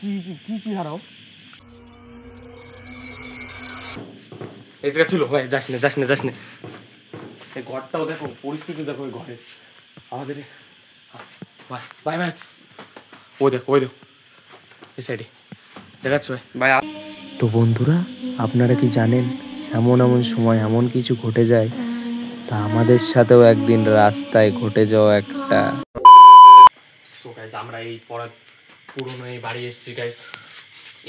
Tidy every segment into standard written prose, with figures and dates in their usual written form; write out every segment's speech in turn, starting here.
কি হারাও এই জায়গা ছিল ভাই, যাস না। এই ঘরটাও দেখো, পরিস্থিতি দেখো এই ঘরে আমাদের। ভাই ওই দেখো এই সাইডে দেখাচ্ছে ভাই। তো বন্ধুরা, আপনারা কি জানেন এমন সময় এমন কিছু ঘটে যায়, তা আমাদের সাথেও একদিন রাস্তায় ঘটে যাওয়া একটা। সো গাইস, আমরা এই পুরনো এই বাড়ি এসেছি গাইস।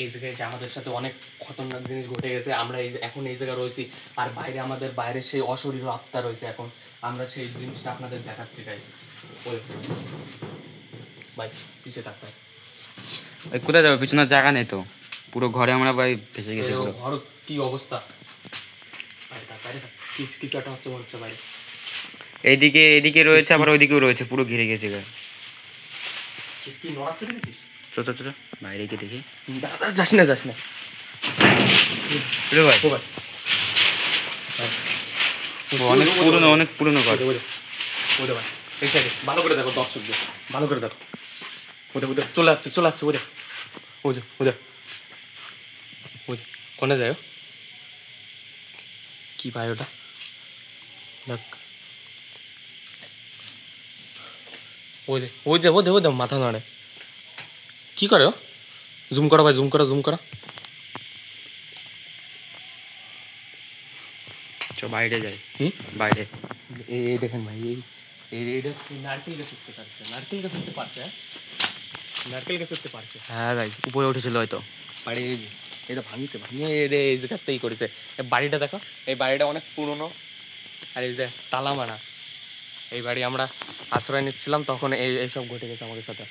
এই জায়গায় এসে আমাদের সাথে অনেক খতরনাক জিনিস ঘটে গেছে। আমরা এখন এই জায়গায় রয়েছি, আর বাইরে সেই অশরীর আত্মা রয়েছে। এখন আমরা সেই জিনিসটা আপনাদের দেখাচ্ছি গাইস। ভাই পিছিয়ে থাক ভাই। কোথায় যাবো? পিছনের জায়গা নেই তো, পুরো ঘরে আমরা ভাই ভেসে গেছি। ঘর কি অবস্থা, কিছু একটা হচ্ছে মনে হচ্ছে বাইরে। এইদিকে রয়েছে, আবার ওইদিকেও রয়েছে, পুরো ঘিরে গেছে গায়ে। কি নড়াচ্ছে দেখেছিস? চল বাইরে গিয়ে দেখি। যাস না ভাই। অনেক পুরনো ঘর। ভাই এই সাইডে ভালো করে দেখো, দর্শকদের ভালো করে দেখো। ওদের চলে যাচ্ছে ওদের কোনে যায় কি ভাই ওটা? দেখ ওই দে মাথা নাড়ে। কি করে ও? জুম করো ভাই, জুম করো। চল বাইরে যাই। বাইরে এই দেখেন ভাই, এইটা নারকেল গাছ উঠতে পারছে। হ্যাঁ ভাই, উপরে উঠেছিল হয়তো। বাড়ি এটা ভাঙিয়ে এই জায়গাতেই করেছে। বাড়িটা দেখো, এই বাড়িটা অনেক পুরনো, আর এই যে তালা মারা। এই বাড়ি আমরা আশ্রয় নিচ্ছিলাম, তখন এইসব ঘটে গেছে আমাদের সাথে।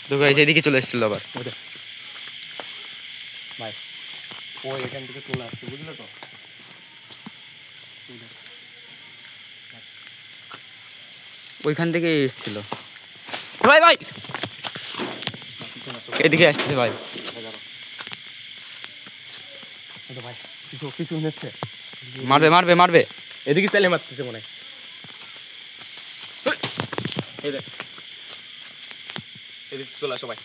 তো ভাই এদিকে চলে এসেছিল আবার ভাই। ও এখান থেকে চলে আসছে, বুঝলে তো? ওইখান থেকে এসেছিল ভাই এদিকে আসছে ভাই। ভাই কিছু নিচ্ছে, মারবে। এদিকে চাইলে মারতেছে মনে হয়। এই দেখ, এদিকে চলে আসো ভাই।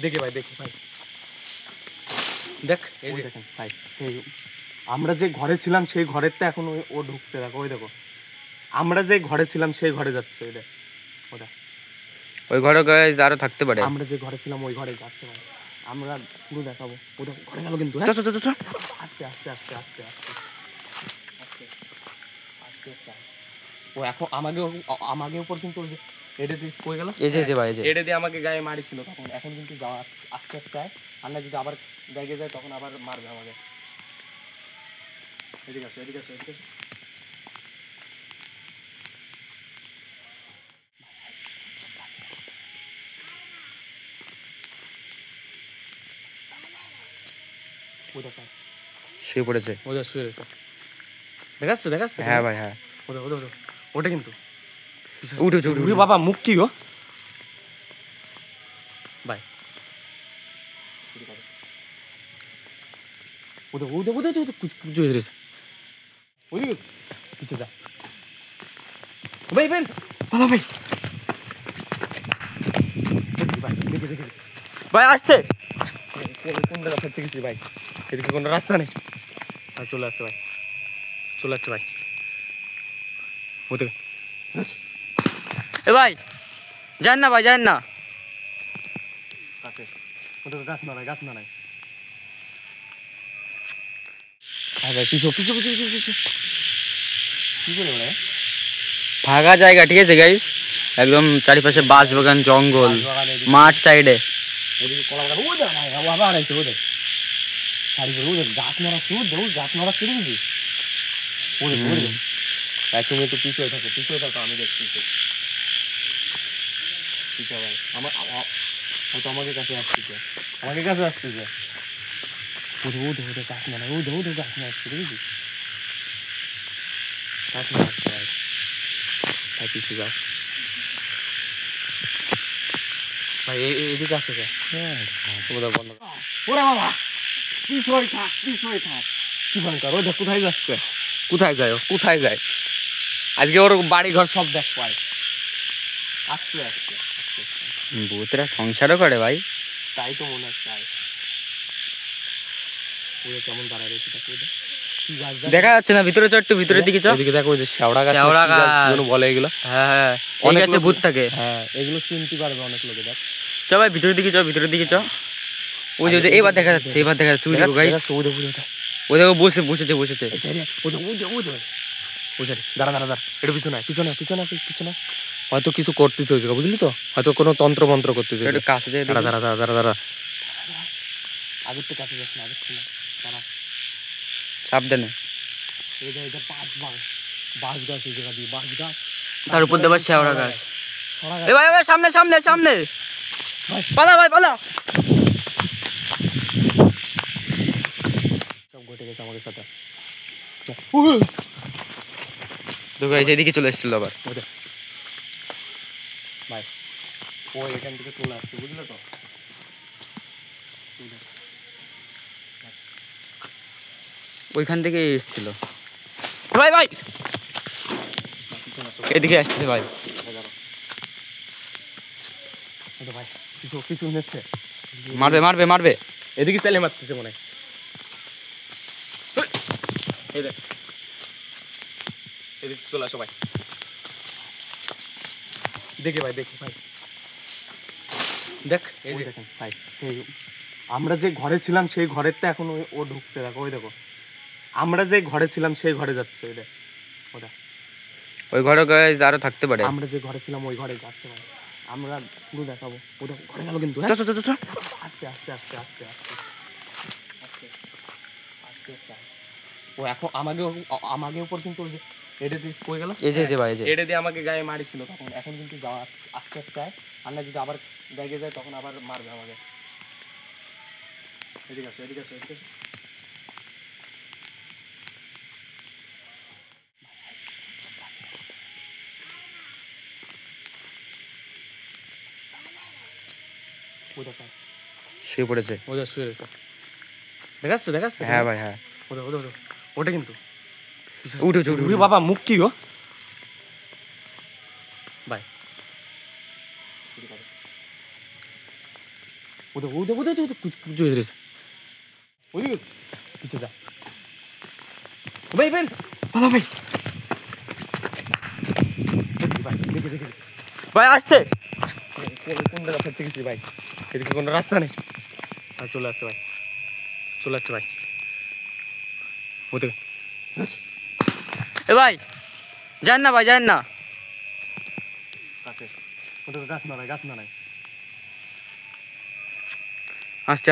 দেখি ভাই দেখ, এই যে দেখেন ভাই, সেই আমরা যে ঘরে ছিলাম সেই ঘরের তো এখন ও ঢুকছে। দেখো ওই দেখো, আমরা যে ঘরে ছিলাম সেই ঘরে যাচ্ছে। ওই ঘরে আরো থাকতে পারে। আমরা যে ঘরে ছিলাম ওই ঘরে যাচ্ছে ভাই। আমরা পুরো দেখাবো। ওটা ঘরে গেল কিন্তু। আস্তে। ও এখন আমাকে উপর কিন্তু এটা দিয়ে কই গেল? এই যে ভাই, এটা দিয়ে আমাকে গায়ে মারিছিল তখন। এখন কিন্তু যাওয়া আস্তে আয়। আর না যদি আবার ব্যাগে যায় তখন আবার মারবে আমাকে। এদিকে আসো। শুয়ে পড়েছে। ওদের শুয়ে রয়েছে, দেখাচ্ছে। হ্যাঁ ভাই, হ্যাঁ ওটা কিন্তু উঠেছে। বাবা মুখ কি গো ভাই? ভাই আসছে। কোন জায়গা ফেলছে গেছি ভাই? এদিকে কোনো রাস্তা নেই। চলে যাচ্ছে ভাই। এ ভাই যান না ভাই, যান না। গাছ না নাই। ভাই পিছু কি করে ভাই? ফাঁকা জায়গা, ঠিক আছে গাইস, একদম চারিপাশে বাঁশ বাগান, জঙ্গল, মাঠ সাইডে। ওদিকে কলা বাগান। ওই দেখ ভাই, আবার আইছে। ওদের শাড়ি পরে ওদের গাছ মারাচ্ছে। দেখেছিস? ভাই তুমি একটু পিছিয়ে থাকো, আমি দেখতেছি। ভাই হয়তো আমাদের কাছে আসতেছে। ওদের গাছ মারা, ওদের গাছ মারাচ্ছে, দেখেছিস? গাছ মারাচ্ছে ভাই। পিছিয়ে যাও ভাই, এদিকে আসে কে? বন্ধ। ওরে বাবা, পিছয় থাক। কি ভয়ঙ্কর! ওদের কোথায় যাচ্ছে? কোথায় যায়? আজকে ওর বাড়ি ঘর সব দেখ পায়। আস্তে আস্তে ভূতরা সংসারও করে ভাই। তাই তো মনে হচ্ছে। পুরো কেমন দাঁড়ায় রয়েছে দেখো, কি গাছ দেখা যাচ্ছে না, ভিতরে চ, একটু ভিতরের দিকে চ। এদিকে দেখো, ওই যে শেওড়া গাছ, শেওড়া কি গাছ গাছ। যেন বলে এগুলো। হ্যাঁ হ্যাঁ, এই অনেক গাছে লোক- ভূত থাকে। হ্যাঁ, এগুলো চিনতে পারবে অনেক লোকে। দেখ চ ভাই ভিতরের দিকে চ, ভিতরের দিকে চ। ওই যে এবার দেখা যাচ্ছে, এবার দেখা যাচ্ছে। ওই দেখো গাইস, ওই দেখো বসেছে। এই সাইডে ওই সাইডে দাঁড়া একটু পিছনে হয়তো কিছু করতেছে ওই জায়গা, বুঝলি তো? হয়তো কোনো তন্ত্র মন্ত্র করতেছে। একটু কাছে যেয়ে দেখি। দাঁড়া আগের তো কাছে যাস না, আগের তো না, দাঁড়া। সাবধানে। এটা বাঁশ গাছ, এই জায়গা দিয়ে বাঁশ গাছ, তার উপর দিয়ে আবার শেওড়া গাছ। ছড়া গাছ। এ ভাই ভাই, সামনে ভাই। পালা ভাই পালা। সব ঘটে গেছে আমাদের সাথে। তো গাইস এদিকে চলে এসেছিল আবার। ভাই ও এখান থেকে চলে আসছে, বুঝলে তো? ওইখান থেকে এসেছিল ভাই ভাই, এদিকে আসছে ভাই। ভাই কিছু নিচ্ছে, মারবে। এদিকে চালে মারতেছে মনে হয়। এই দেখ, এদিকে চলে আসো ভাই। দেখি ভাই দেখ, এই যে দেখেন ভাই, সেই আমরা যে ঘরে ছিলাম সেই ঘরের তো এখন ও ঢুকছে। দেখো ওই দেখো, আমরা যে ঘরে ছিলাম সেই ঘরে যাচ্ছে। ওটা ওই ঘরে গাইস আরো থাকতে পারে। আমরা যে ঘরে ছিলাম ওই ঘরে যাচ্ছে ভাই। আমরা পুরো দেখাবো। ও দেখো ঘরে গেল কিন্তু। চ। আস্তে। ও এখন আমাকে উপর কিন্তু ওই যে এটা দিয়ে কই গেল, এই যে ভাই, এই যে এটা দিয়ে আমাকে গায়ে মারিছিল তখন। এখন কিন্তু যাওয়া আস্তে আয়, আর না যদি আবার গায়ে যায় তখন আবার মারবে আমাকে। এদিকে আসো। শুয়ে পড়েছে। ওদের শুয়ে রয়েছে, দেখাচ্ছে। হ্যাঁ ভাই হ্যাঁ, ওদের ওটা কিন্তু উঠে উড়ে বাবা, মুখ কি গো ভাই? ওদের জুয়ে ধরেছে। ওদিকে কিছু যা ভাই পালা ভাই। দেখি ভাই আসছে। কোন জায়গা ফেলছে গেছি ভাই? এদিকে কোনো রাস্তা নেই। চলে যাচ্ছে ভাই। ওদিকে এ ভাই যান না ভাই, যান না। কাছে ওদিকে গাছ না নাই। আসছে